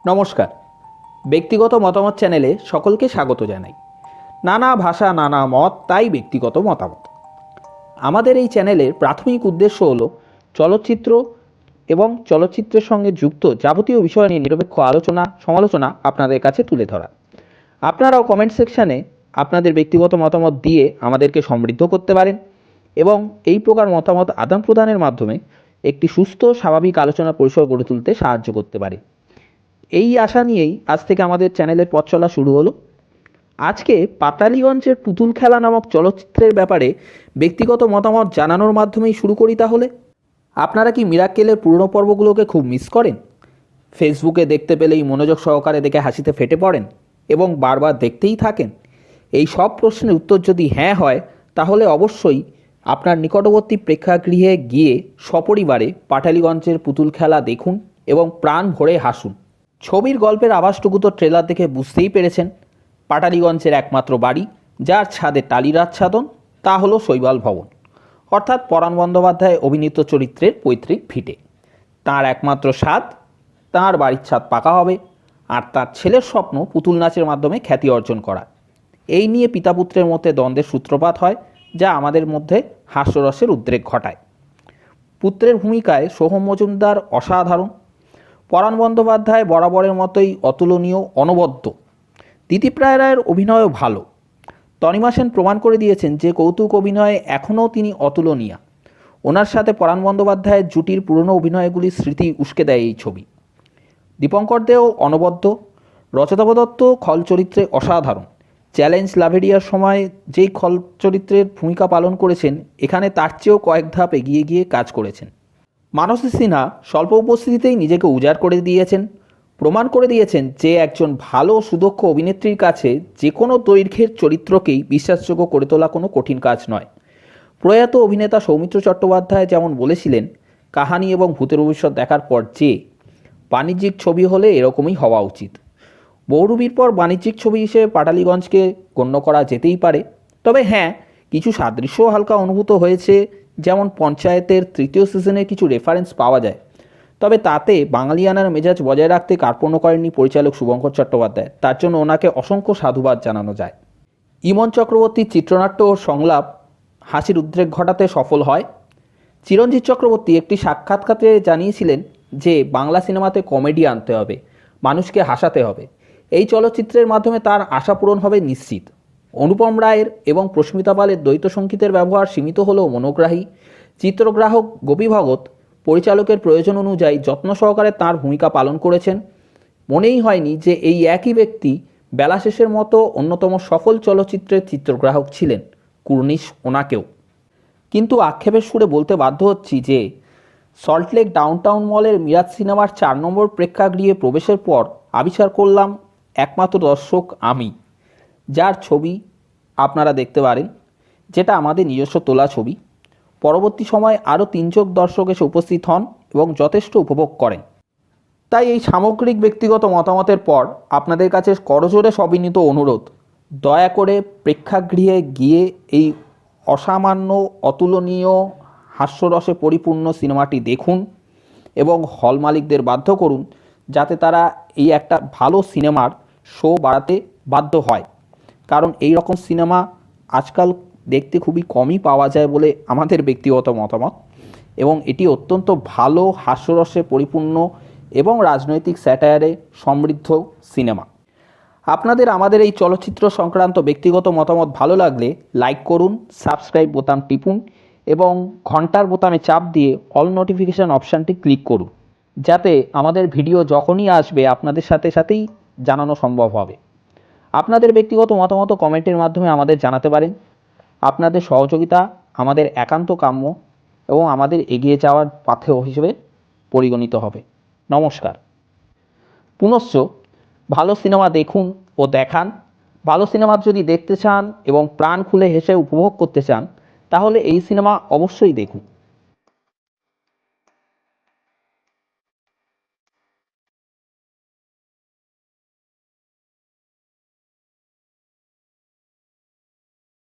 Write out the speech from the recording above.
নমস্কার। ব্যক্তিগত মতামত চ্যানেলে সকলকে স্বাগত জানাই। নানা ভাষা নানা মত, তাই ব্যক্তিগত মতামত। আমাদের এই চ্যানেলের প্রাথমিক উদ্দেশ্য হলো চলচ্চিত্র এবং চলচ্চিত্রের সঙ্গে যুক্ত যাবতীয় বিষয় নিয়ে নিরপেক্ষ আলোচনা সমালোচনা আপনাদের কাছে তুলে ধরা। আপনারাও কমেন্ট সেকশানে আপনাদের ব্যক্তিগত মতামত দিয়ে আমাদেরকে সমৃদ্ধ করতে পারেন এবং এই প্রকার মতামত আদান প্রদানের মাধ্যমে একটি সুস্থ স্বাভাবিক আলোচনা পরিসর গড়ে তুলতে সাহায্য করতে পারে। এই আশা নিয়েই আজ থেকে আমাদের চ্যানেলের পথ চলা শুরু হলো। আজকে পাতালিগঞ্জের পুতুল খেলা নামক চলচ্চিত্রের ব্যাপারে ব্যক্তিগত মতামত জানানোর মাধ্যমেই শুরু করি তাহলে। আপনারা কি মিরাক্কেলের পুরনো পর্বগুলোকে খুব মিস করেন? ফেসবুকে দেখতে পেলেই মনোযোগ সহকারে দেখে হাসিতে ফেটে পড়েন এবং বারবার দেখতেই থাকেন? এই সব প্রশ্নের উত্তর যদি হ্যাঁ হয়, তাহলে অবশ্যই আপনার নিকটবর্তী প্রেক্ষাগৃহে গিয়ে সপরিবারে পাটালিগঞ্জের পুতুল খেলা দেখুন এবং প্রাণ ভরে হাসুন। ছবির গল্পের আভাসটুকু তো ট্রেলার দেখে বুঝতেই পেরেছেন। পাটালিগঞ্জের একমাত্র বাড়ি যার ছাদে টালির আচ্ছাদন, তা হলো শৈবাল ভবন, অর্থাৎ পরাণ বন্দ্যোপাধ্যায় অভিনীত চরিত্রের পৈতৃক ভিটে। তার একমাত্র স্বাদ, তাঁর বাড়ির ছাদ পাকা হবে আর তার ছেলের স্বপ্ন পুতুল নাচের মাধ্যমে খ্যাতি অর্জন করা। এই নিয়ে পিতা পুত্রের মধ্যে দ্বন্দ্বের সূত্রপাত হয়, যা আমাদের মধ্যে হাস্যরসের উদ্রেক ঘটায়। পুত্রের ভূমিকায় সোহম মজুমদার অসাধারণ। পরাণ বন্দ্যোপাধ্যায় বরাবরের মতোই অতুলনীয়, অনবদ্য। দিতিপ্রায় রায়ের অভিনয়ও ভালো। তনিমা সেন প্রমাণ করে দিয়েছেন যে কৌতুক অভিনয়ে এখনও তিনি অতুলনীয়া। ওনার সাথে পরাণ বন্দ্যোপাধ্যায়ের জুটির পুরনো অভিনয়গুলির স্মৃতি উস্কে দেয় এই ছবি। দীপঙ্কর দেও অনবদ্য। রচতাভ দত্ত খল চরিত্রে অসাধারণ। চ্যালেঞ্জ লাভেরিয়ার সময় যেই খল চরিত্রের ভূমিকা পালন করেছেন, এখানে তার চেয়েও কয়েক ধাপ এগিয়ে গিয়ে কাজ করেছেন। মানসী সিনহা স্বল্প উপস্থিতিতেই নিজেকে উজাড় করে দিয়েছেন, প্রমাণ করে দিয়েছেন যে একজন ভালো সুদক্ষ অভিনেত্রীর কাছে যে কোনো দৈর্ঘ্যের চরিত্রকেই বিশ্বাসযোগ্য করে তোলা কোনো কঠিন কাজ নয়। প্রয়াত অভিনেতা সৌমিত্র চট্টোপাধ্যায় যেমন বলেছিলেন, কাহানি এবং ভূতের ভবিষ্যৎ দেখার পর যে বাণিজ্যিক ছবি হলে এরকমই হওয়া উচিত। বহুরূপীর পর বাণিজ্যিক ছবি হিসেবে পাটালিগঞ্জকে গণ্য করা যেতেই পারে। তবে হ্যাঁ, কিছু সাদৃশ্য হালকা অনুভূত হয়েছে, যেমন পঞ্চায়েতের তৃতীয় সিজনে কিছু রেফারেন্স পাওয়া যায়। তবে তাতে বাঙালিয়ানার মেজাজ বজায় রাখতে কার্পণ্য করেননি পরিচালক শুভঙ্কর চট্টোপাধ্যায়, তার জন্য ওনাকে অসংখ্য সাধুবাদ জানানো যায়। ইমন চক্রবর্তীর চিত্রনাট্য ও সংলাপ হাসির উদ্রেক ঘটাতে সফল হয়। চিরঞ্জিত চক্রবর্তী একটি সাক্ষাৎকারে জানিয়েছিলেন যে বাংলা সিনেমাতে কমেডি আনতে হবে, মানুষকে হাসাতে হবে। এই চলচ্চিত্রের মাধ্যমে তার আশা পূরণ হবে নিশ্চিত। অনুপম রায়ের এবং প্রস্মিতা পালের দ্বৈত সঙ্গীতের ব্যবহার সীমিত হলেও মনোগ্রাহী। চিত্রগ্রাহক গোপী ভগত পরিচালকের প্রয়োজন অনুযায়ী যত্ন সহকারে তাঁর ভূমিকা পালন করেছেন। মনেই হয়নি যে এই একই ব্যক্তি বেলা শেষের মতো অন্যতম সফল চলচ্চিত্রের চিত্রগ্রাহক ছিলেন। কুর্নিশ ওনাকেও। কিন্তু আক্ষেপের সুরে বলতে বাধ্য হচ্ছি যে সল্টলেক ডাউনটাউন মলের মিরাজ সিনেমার 4 নম্বর প্রেক্ষাগৃহে প্রবেশের পর আবিষ্কার করলাম একমাত্র দর্শক আমি, যার ছবি আপনারা দেখতে পারেন, যেটা আমাদের নিজস্ব তোলা ছবি। পরবর্তী সময়ে আরও 3 জন দর্শক এসে উপস্থিত হন এবং যথেষ্ট উপভোগ করেন। তাই এই সামগ্রিক ব্যক্তিগত মতামতের পর আপনাদের কাছে করজোড়ে সবিনীত অনুরোধ, দয়া করে প্রেক্ষাগৃহে গিয়ে এই অসামান্য অতুলনীয় হাস্যরসে পরিপূর্ণ সিনেমাটি দেখুন এবং হল মালিকদের বাধ্য করুন যাতে তারা এই একটা ভালো সিনেমার শো বাড়াতে বাধ্য হয়। কারণ এই রকম সিনেমা আজকাল দেখতে খুবই কমই পাওয়া যায় বলে আমাদের ব্যক্তিগত মতামত, এবং এটি অত্যন্ত ভালো হাস্যরসে পরিপূর্ণ এবং রাজনৈতিক স্যাটায়ারে সমৃদ্ধ সিনেমা। আপনাদের আমাদের এই চলচ্চিত্র সংক্রান্ত ব্যক্তিগত মতামত ভালো লাগলে লাইক করুন, সাবস্ক্রাইব বোতাম টিপুন এবং ঘন্টার বোতামে চাপ দিয়ে অল নোটিফিকেশান অপশানটি ক্লিক করুন, যাতে আমাদের ভিডিও যখনই আসবে আপনাদের সাথে সাথেই জানানো সম্ভব হবে। আপনাদের ব্যক্তিগত মতামত কমেন্টের মাধ্যমে আমাদের জানাতে পারেন। আপনাদের সহযোগিতা আমাদের একান্ত কাম্য এবং আমাদের এগিয়ে যাওয়ার পাথেয় হিসেবে পরিগণিত হবে। নমস্কার। পুনশ্চ ভালো সিনেমা দেখুন ও দেখান। ভালো সিনেমা যদি দেখতে চান এবং প্রাণ খুলে হেসে উপভোগ করতে চান, তাহলে এই সিনেমা অবশ্যই দেখুন।